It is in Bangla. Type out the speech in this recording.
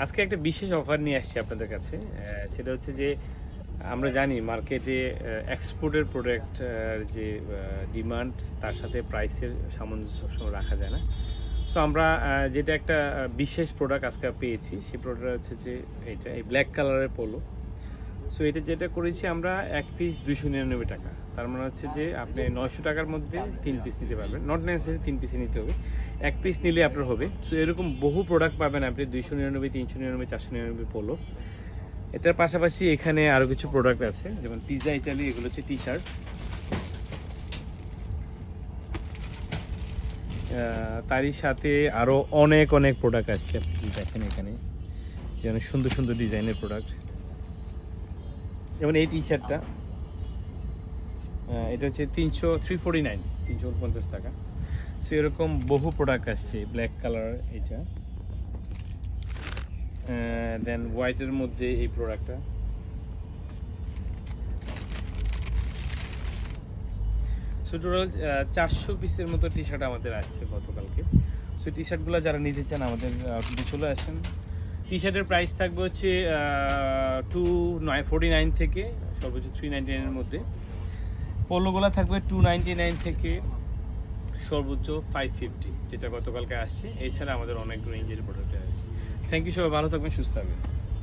আজকে একটা বিশেষ অফার নিয়ে আসছি আপনাদের কাছে। সেটা হচ্ছে যে আমরা জানি মার্কেটে এক্সপোর্টের প্রোডাক্ট যে ডিমান্ড তার সাথে প্রাইসের সামঞ্জস্য সবসময় রাখা যায় না। সো আমরা যেটা একটা বিশেষ প্রোডাক্ট আজকে পেয়েছি সেই প্রোডাক্ট হচ্ছে যে এটা এই ব্ল্যাক কালারের পোলো। সো এটা যেটা করেছি আমরা এক পিস 299 টাকা। তার মানে হচ্ছে যে আপনি 900 টাকার মধ্যে 3 পিস নিতে পারবেন। নট নেসেসারি 3 পিসই নিতে হবে, এক পিস নিলে আপনার হবে। সো এরকম বহু প্রোডাক্ট পাবেন আপনি 299, 399, 499 পোলো। এটার পাশাপাশি এখানে আরও কিছু প্রোডাক্ট আছে, যেমন পিৎজা ইটালি, এগুলো হচ্ছে টি শার্ট। তারই সাথে আরও অনেক অনেক প্রোডাক্ট আসছে, আপনি দেখেন এখানে যে অনেক সুন্দর সুন্দর ডিজাইনের প্রোডাক্ট। যেমন এই টি শার্টটা, এটা হচ্ছে 349 টাকা। সো এরকম বহু প্রোডাক্ট আসছে। ব্ল্যাক কালার এটা, দেন হোয়াইটের মধ্যে এই প্রোডাক্টটা। সো টোটাল 400 পিসের মতো টি শার্ট আমাদের আসছে গতকালকে। সো টি শার্টগুলো যারা নিতে চান আমাদের আউটলেটে চলে আসেন। টি শার্টের প্রাইস থাকবে হচ্ছে 249 থেকে সর্বোচ্চ 399-এর মধ্যে। পোলোগুলো থাকবে 299 থেকে সর্বোচ্চ 550, যেটা গতকালকে আসছে। এছাড়া আমাদের অনেক রেঞ্জের প্রোডাক্ট আছে। থ্যাংক ইউ, সবাই ভালো থাকবেন, সুস্থ থাকবেন।